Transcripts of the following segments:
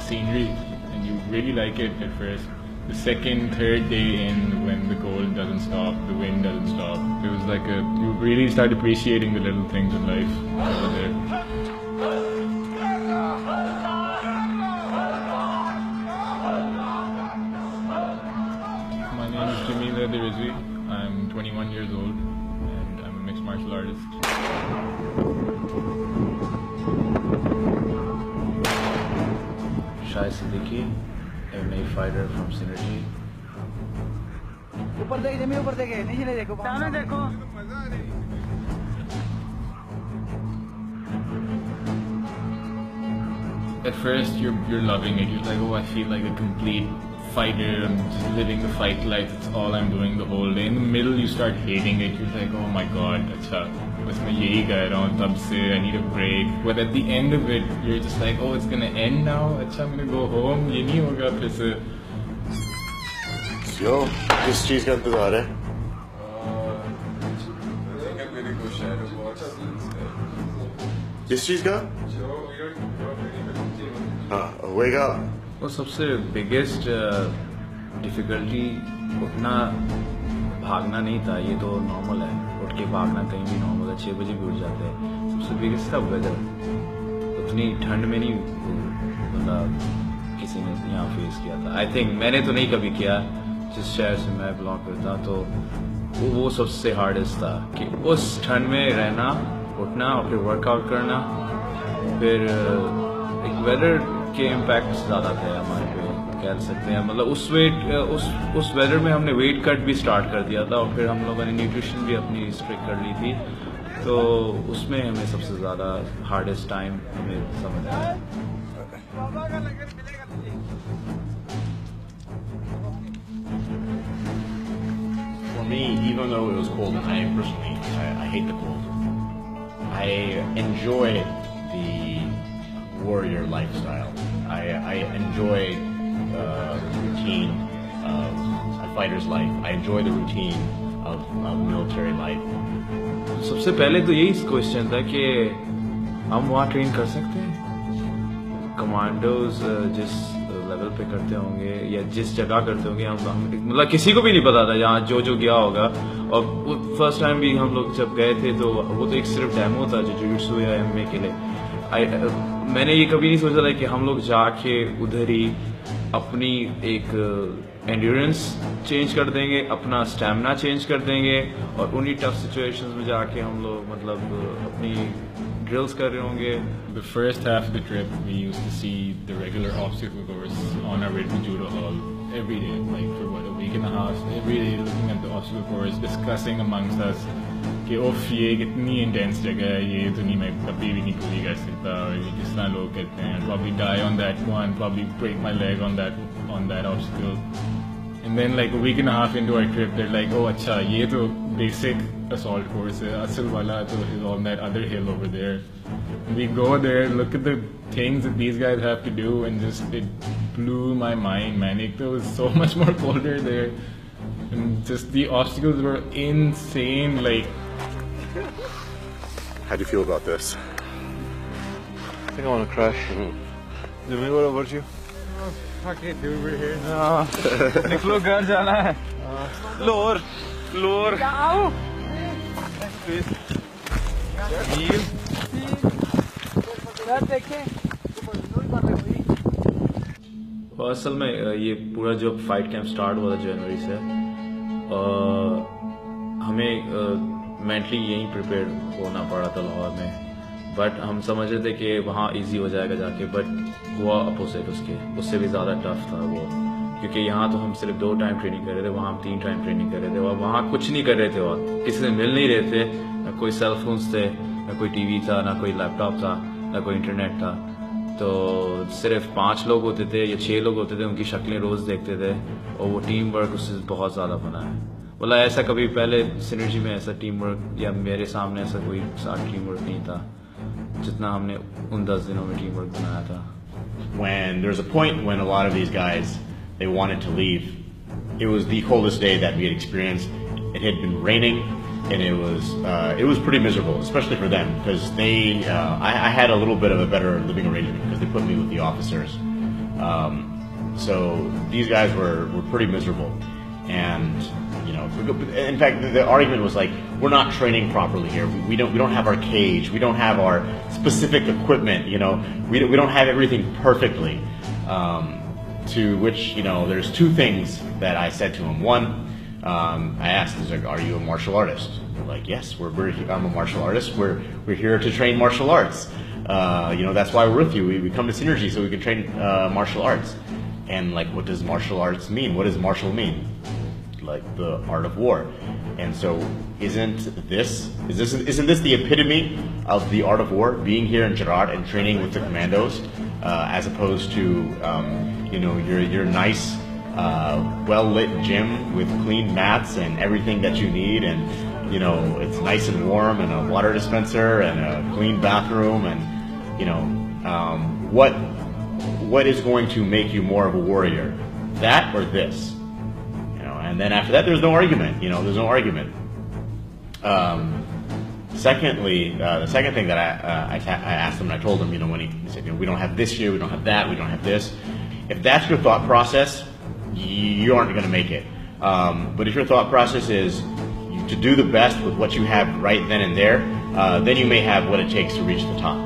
scenery, and you really like it at first. The second, third day in, when the cold doesn't stop, the wind doesn't stop, it was like you really start appreciating the little things in life over there. My name is Jinnah. I'm 21 years old and I'm a mixed martial artist. Shaheed, MMA fighter from Synergy. ऊपर देख जमीन ऊपर देखे नीचे नहीं देखो सामने देखो At first you're loving it. You're like, oh, I feel like a complete fighter. I'm just living the fight life. It's all I'm doing the whole day. In the middle you start hating it. You're like, oh my god, acha, bas main yahi kar raha hu tab se, I need a break. But at the end of it, you're just like, oh, it's gonna end now. Acha, I'm gonna go home. Ye nahi hoga phir se. Yo, किस चीज का इंतजार है? किस चीज का? हाँ, होएगा। वो सबसे बिगेस्ट डिफिकल्टी उठना भागना नहीं था, ये तो नॉर्मल है, उठ के भागना कहीं भी नॉर्मल है, 6 बजे भी उठ जाते हैं। सबसे बिगेस्ट था वेदर, उतनी ठंड में नहीं मतलब किसी ने यहाँ फेस किया था। आई थिंक मैंने तो नहीं कभी किया, जिस शहर से मैं बिलोंग करता तो वो सबसे हार्डेस्ट था कि उस ठंड में रहना, उठना और फिर वर्कआउट करना। फिर एक वेदर के इम्पैक्ट ज़्यादा थे हमारे पे, कह सकते हैं। मतलब उस वेदर में हमने वेट कट भी स्टार्ट कर दिया था और फिर हम लोगों ने न्यूट्रिशन भी अपनी स्ट्रिक्ट कर ली थी, तो उसमें हमें सबसे ज़्यादा हार्डेस्ट टाइम हमें समझ आया। For me, even though it was cold, and I personally I hate the cold, I enjoy the warrior lifestyle. I enjoy the routine of a fighter's life. I enjoy the routine of military life. सबसे पहले तो यही question था कि हम वहाँ train कर सकते हैं, कमांडोज जिस लेवल पे करते होंगे या जिस जगह करते होंगे, हम मतलब किसी को भी नहीं पता था यहाँ जो गया होगा। और फर्स्ट टाइम भी हम लोग जब गए थे तो वो तो एक सिर्फ डेमो था जिजित्सु या एमएमए के लिए। मैंने ये कभी नहीं सोचा था कि हम लोग जाके उधर ही अपनी एक एंड्योरेंस चेंज कर देंगे, अपना स्टैमिना चेंज कर देंगे और उन्हीं टफ सिचुएशंस में जाके हम लोग मतलब अपनी drills कर रहे होंगे। The first half of the trip, we used to see the regular obstacle course on our way to judo hall every day, like for what, a week and a half, every day looking at the obstacle course, discussing amongst us कि ओफ ये कितनी intense जगह है, ये तो नहीं मैं कभी भी नहीं पूरी कर सकता, और ये किस तरह लोग कहते हैं, probably die on that one, probably break my leg on that obstacle. And then like a week and a half into our trip, they're like, oh अच्छा ये तो basic assault course है, असल वाला तो is on that other hill over there. And we go there, look at the things that these guys have to do, and just it blew my mind, man. It was so much more colder there, and just the obstacles were insane. Like, How do you feel about this? I think I want to crash. Jimmy, what about you? Oh, fuck it, dude, we're here. निकलो घर जाना है. Lower. जाओ. Kneel. यार देखें. असल में ये पूरा जो फाइट कैंप स्टार्ट हुआ था जनवरी से, हमें मेंटली यहीं प्रिपेयर होना पड़ा था लाहौर में, बट हम समझ रहे थे कि वहाँ इजी हो जाएगा जाके, बट हुआ अपोजिट उससे भी ज़्यादा टफ था वो, क्योंकि यहाँ तो हम सिर्फ 2 टाइम ट्रेनिंग कर रहे थे, वहाँ हम 3 टाइम ट्रेनिंग कर रहे थे, और वहाँ कुछ नहीं कर रहे थे, और किसी से मिल नहीं रहे थे, ना कोई सेल फोन्स थे, ना कोई टीवी था, ना कोई लैपटॉप था, ना कोई इंटरनेट था। तो सिर्फ 5 लोग होते थे या 6 लोग होते थे, उनकी शक्लें रोज़ देखते थे, और वो टीम वर्क उससे बहुत ज़्यादा बना है। मतलब ऐसा कभी पहले सिनर्जी में ऐसा टीम वर्क या मेरे सामने ऐसा कोई टीम वर्क नहीं था जितना हमने उन 10 दिनों में टीम वर्क बनाया था। When there's a point when a lot of these guys, they wanted to leave. It was the coldest day that we had experienced. It had been raining, and it was pretty miserable, especially for them, because I had a little bit of a better living arrangement because they put me with the officers. So these guys were pretty miserable, and in fact, the argument was like, we're not training properly here. We don't have our cage. We don't have our specific equipment. We don't have everything perfectly. To which there's two things that I said to him. One, I asked, "Are you a martial artist?" They're like, "Yes, I'm a martial artist. We're here to train martial arts. That's why we're with you. We come to Synergy so we can train martial arts." And like, what does martial arts mean? What does martial mean? Like the art of war. And so isn't this the epitome of the art of war, being here in Cherat and training with the commandos, as opposed to your nice well-lit gym with clean mats and everything that you need, and it's nice and warm, and a water dispenser and a clean bathroom, and what is going to make you more of a warrior, that or this? And then after that, there's no argument. There's no argument. Secondly, the second thing that I asked him, and I told him, when he said, we don't have this here, we don't have that, we don't have this. If that's your thought process, you aren't going to make it. But if your thought process is to do the best with what you have right then and there, then you may have what it takes to reach the top.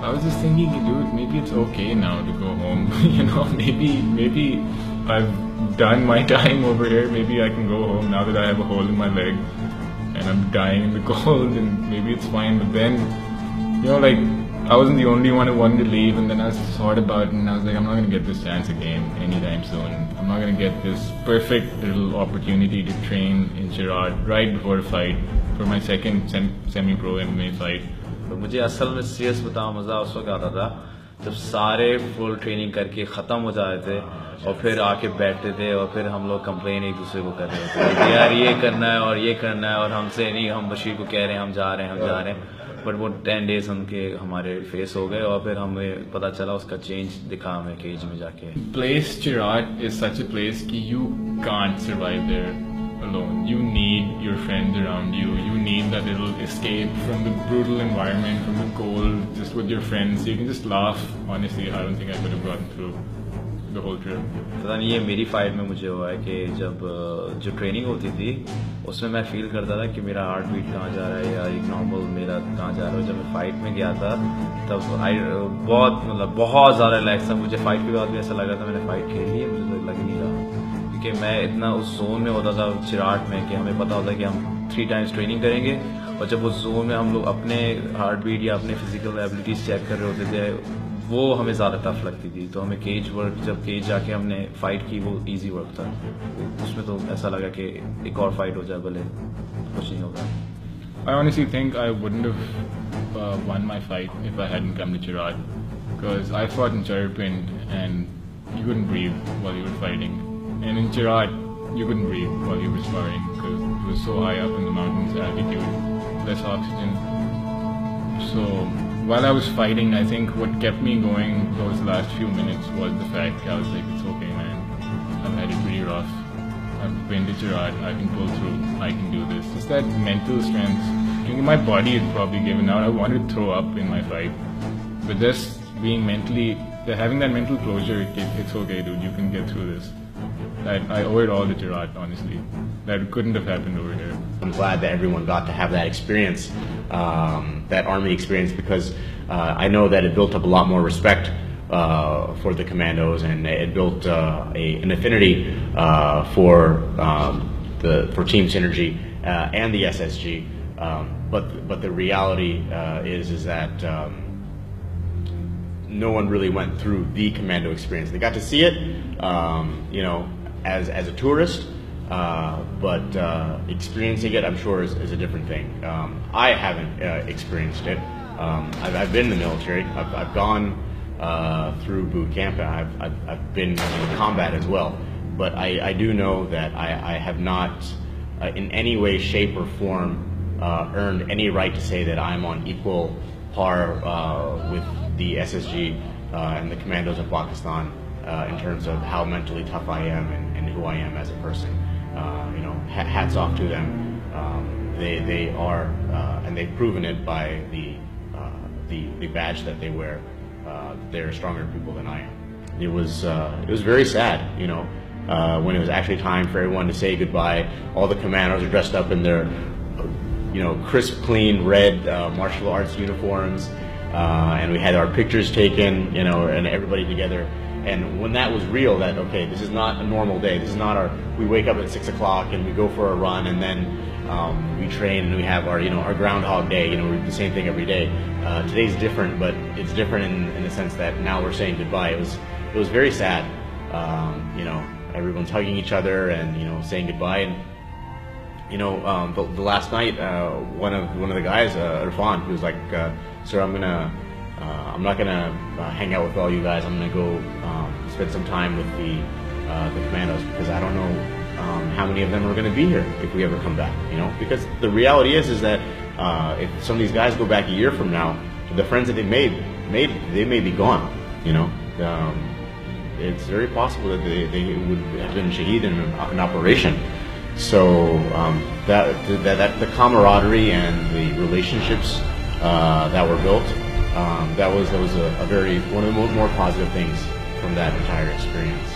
I was just thinking, dude, maybe it's okay now to go home. Maybe I've done my time over here. Maybe I can go home now that I have a hole in my leg and I'm dying in the cold, and maybe it's fine. But then, I wasn't the only one who wanted to leave, and then I thought about it, and I was like, I'm not going to get this chance again anytime soon. I'm not going to get this perfect little opportunity to train in Cherat right before a fight for my second semi-pro MMA fight. तो मुझे असल में serious बताऊं, मज़ा उस वक्त आता था जब सारे फुल ट्रेनिंग करके ख़त्म हो जाते थे और फिर आके बैठते थे और फिर हम लोग कंप्लेन एक दूसरे को कर रहे थे कि यार ये करना है और ये करना है, और हमसे नहीं, हम बशीर को कह रहे हैं हम जा रहे हैं बट वो 10 days हमारे फेस हो गए और फिर हमें पता चला, उसका चेंज दिखा हमें केज में जाके. Place Cherat is such a place कि you can't survive there alone. You need your friends around you. You need that little escape from the brutal environment, from the cold, just with your friends. You can just laugh. Honestly, I don't think I could have gotten through the whole trip. पता नहीं, ये मेरी fight में मुझे हुआ है कि जब जो ट्रेनिंग होती थी उसमें मैं फील करता था कि मेरा हार्ट बीट कहाँ जा रहा है या एक नॉर्मल मेरा कहाँ जा रहा है. जब मैं फाइट में गया था तब बहुत ज़्यादा रिलैक्स था. मुझे फाइट के बाद भी ऐसा लगा था मैंने फाइट खेल ली है, मुझे तो लग नहीं रहा कि मैं इतना उस जोन में होता था चिराट में कि हमें पता होता कि हम 3 times ट्रेनिंग करेंगे, और जब उस जोन में हम लोग अपने हार्ट बीट या अपने फिजिकल एबिलिटीज चेक कर रहे होते थे वो हमें ज़्यादा टफ लगती थी. तो हमें केज वर्क, जब केज जाके हमने फाइट की वो इजी वर्क था. उसमें तो ऐसा लगा कि एक और फाइट हो जाए भले कुछ नहीं होगा. I honestly think I wouldn't have won my fight if I hadn't come to Cherat, because I fought in Cherapin and you couldn't breathe while you were fighting. And in Cherat, you couldn't breathe while you were sparring because it was so high up in the mountains, altitude, less oxygen. So while I was fighting, I think what kept me going those last few minutes was the fact I was like, it's okay, man. I've had it pretty rough. I've been to Cherat. I can pull through. I can do this. It's that mental strength. My body had probably given out. I wanted to throw up in my fight. But just being mentally, having that mental closure, it's okay, dude. You can get through this. I owe it all to Cherat, honestly. That couldn't have happened over here. I'm glad that everyone got to have that experience, that army experience, because I know that it built up a lot more respect for the commandos, and it built an affinity for Team Synergy and the SSG. But the reality is that no one really went through the commando experience. They got to see it, as a tourist, but experiencing it, I'm sure, is a different thing. I haven't experienced it. I've been in the military. I've gone through boot camp, and I've been in combat as well. But I do know that I have not, in any way, shape, or form, earned any right to say that I'm on equal par with the SSG and the commandos of Pakistan in terms of how mentally tough I am and who I am as a person. Hats off to them. They are, and they've proven it by the badge that they wear. They're stronger people than I am. it was very sad, you know, when it was actually time for everyone to say goodbye. All the commandos are dressed up in their, you know, crisp, clean red martial arts uniforms, and we had our pictures taken, you know, and everybody together. And when that was real, that okay, this is not a normal day. This is not our. We wake up at 6 o'clock and we go for a run, and then we train and we have our, you know, our Groundhog Day. You know, we do the same thing every day. Today's different, but it's different in the sense that now we're saying goodbye. It was very sad. You know, everyone's hugging each other and, you know, saying goodbye. And you know, the last night, one of the guys, Irfan, he was like, "Sir, I'm not gonna hang out with all you guys. I'm gonna go spend some time with the commandos, because I don't know how many of them are gonna be here if we ever come back. You know, because the reality is that if some of these guys go back a year from now, the friends that they made they may be gone. You know, it's very possible that they would have been shaheed in an operation." So that the camaraderie and the relationships that were built, that was one of the more positive things from that entire experience.